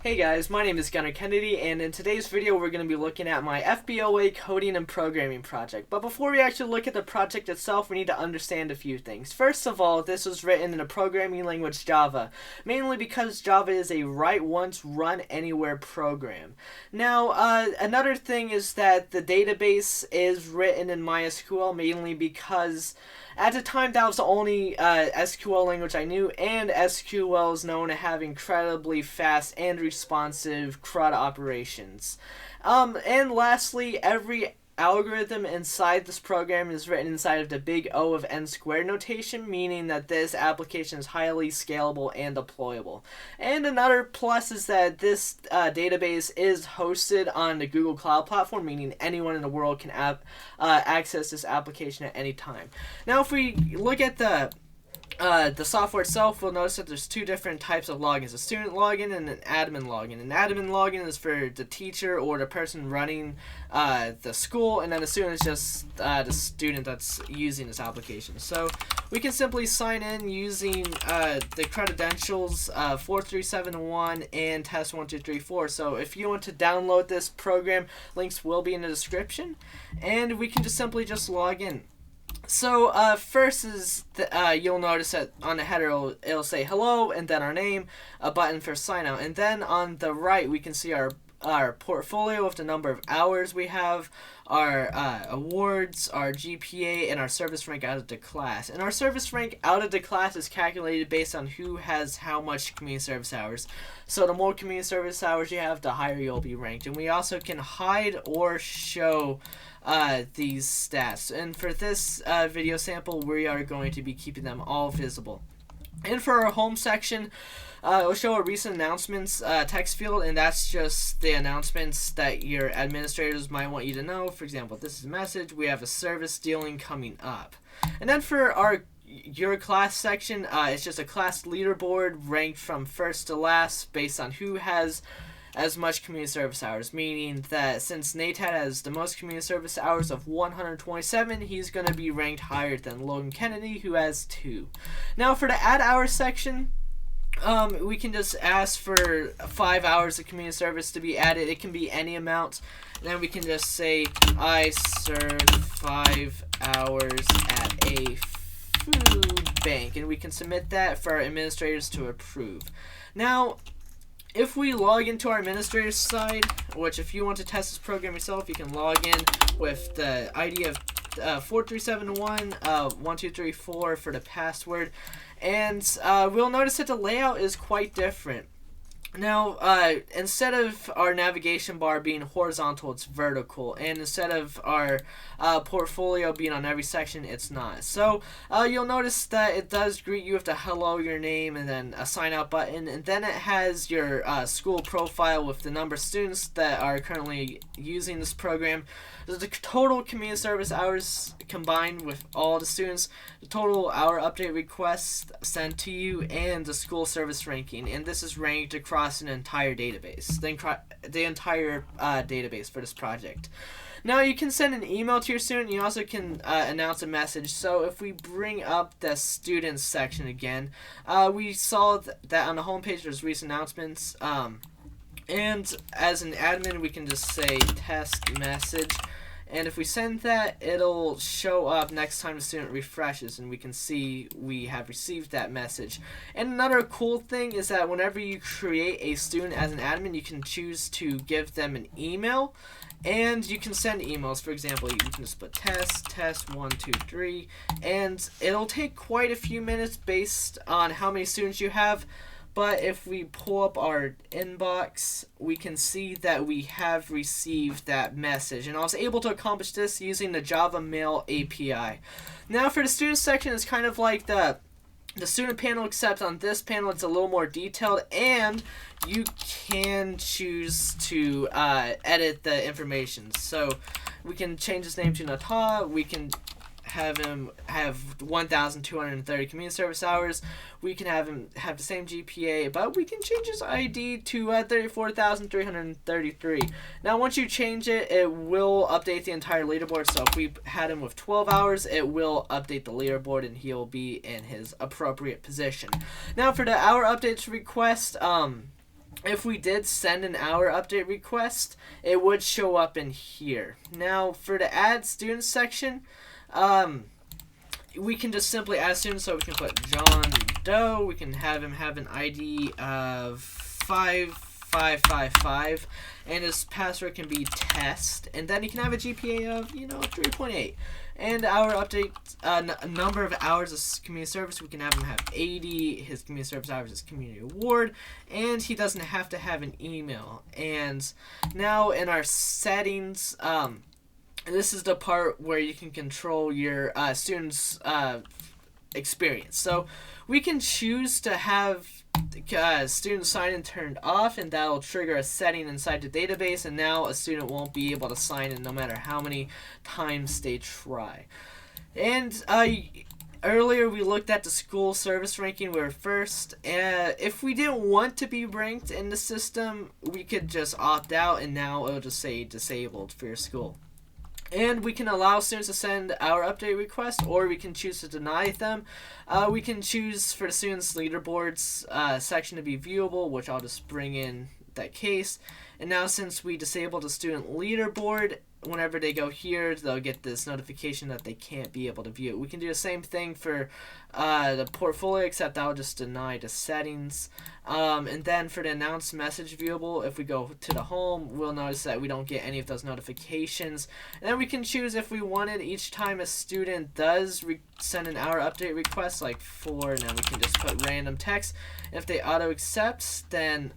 Hey guys, my name is Gunnar Kennedy, and in today's video we're going to be looking at my FBLA coding and programming project. But before we actually look at the project itself, we need to understand a few things. First of all, this was written in a programming language Java, mainly because Java is a write once, run anywhere program. Now, another thing is that the database is written in MySQL, mainly because at the time, that was the only SQL language I knew, and SQL is known to have incredibly fast and responsive CRUD operations. And lastly, every algorithm inside this program is written inside of the big O of n squared notation, meaning that this application is highly scalable and deployable. And another plus is that this database is hosted on the Google Cloud Platform, meaning anyone in the world can access this application at any time. Now, if we look at the software itself, we'll notice that there's two different types of logins: a student login and an admin login. An admin login is for the teacher or the person running the school, and then the student is just the student that's using this application. So we can simply sign in using the credentials 4371 and test1234. So if you want to download this program, links will be in the description, and we can just simply log in. So first is you'll notice that on the header it'll say hello and then our name, a button for sign out, and then on the right we can see our portfolio with the number of hours we have, our awards, our GPA, and our service rank out of the class. And our service rank out of the class is calculated based on who has how much community service hours. So the more community service hours you have, the higher you'll be ranked. And we also can hide or show these stats. And for this video sample, we are going to be keeping them all visible. And for our home section, it'll show a recent announcements text field, and that's just the announcements that your administrators might want you to know. For example, this is a message: we have a service dealing coming up. And then for your class section, it's just a class leaderboard ranked from first to last based on who has as much community service hours, meaning that since Natat has the most community service hours of 127, he's going to be ranked higher than Logan Kennedy, who has 2. Now for the add hours section, we can just ask for 5 hours of community service to be added. It can be any amount. And then we can just say, I served 5 hours at a food bank, and we can submit that for our administrators to approve. Now, if we log into our administrator side, which if you want to test this program yourself, you can log in with the ID of 4371 1234 for the password, and we'll notice that the layout is quite different. Now, instead of our navigation bar being horizontal, it's vertical, and instead of our portfolio being on every section, it's not. So you'll notice that it does greet you with the hello, your name, and then a sign out button, and then it has your school profile with the number of students that are currently using this program, the total community service hours combined with all the students, the total hour update requests sent to you, and the school service ranking. And this is ranked across an entire database, the entire database for this project. Now you can send an email to your student. You also can announce a message. So if we bring up the students section again, we saw that on the homepage there's recent announcements. And as an admin, we can just say test message. And if we send that, it'll show up next time the student refreshes, and we can see we have received that message. And another cool thing is that whenever you create a student as an admin, you can choose to give them an email, and you can send emails. For example, you can just put test123, and it'll take quite a few minutes based on how many students you have. But if we pull up our inbox, we can see that we have received that message. And I was able to accomplish this using the Java Mail API. Now for the student section, it's kind of like the student panel, except on this panel it's a little more detailed, and you can choose to edit the information. So we can change his name to Nata. We can have him have 1,230 community service hours. We can have him have the same GPA, but we can change his ID to 34,333. Now, once you change it, it will update the entire leaderboard. So if we had him with 12 hours, it will update the leaderboard, and he'll be in his appropriate position. Now, for the hour updates request, if we did send an hour update request, it would show up in here. Now, for the add students section, we can just simply add students, so we can put John Doe. We can have him have an ID of 5555, and his password can be test, and then he can have a GPA of 3.8. And our update number of hours of community service, we can have him have 80. His community service hours is community award, and he doesn't have to have an email. And now in our settings, this is the part where you can control your students' experience. So we can choose to have student sign-in turned off, and that'll trigger a setting inside the database, and now a student won't be able to sign in no matter how many times they try. And earlier we looked at the school service ranking. We were first. If we didn't want to be ranked in the system, we could just opt out, and now it'll just say disabled for your school. And we can allow students to send our update request, or we can choose to deny them. We can choose for the students' leaderboards section to be viewable, which I'll just bring in that case. And now since we disabled the student leaderboard, whenever they go here, they'll get this notification that they can't be able to view it. We can do the same thing for the portfolio, except I'll just deny the settings. And then for the announced message viewable, if we go to the home, we'll notice that we don't get any of those notifications. And then we can choose if we wanted each time a student does send an hour update request, like for, now we can just put random text. If they auto accepts, then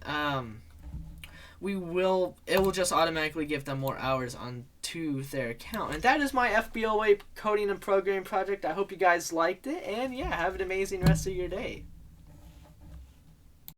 it will just automatically give them more hours onto their account. And that is my FBLA coding and programming project. I hope you guys liked it, and yeah, have an amazing rest of your day.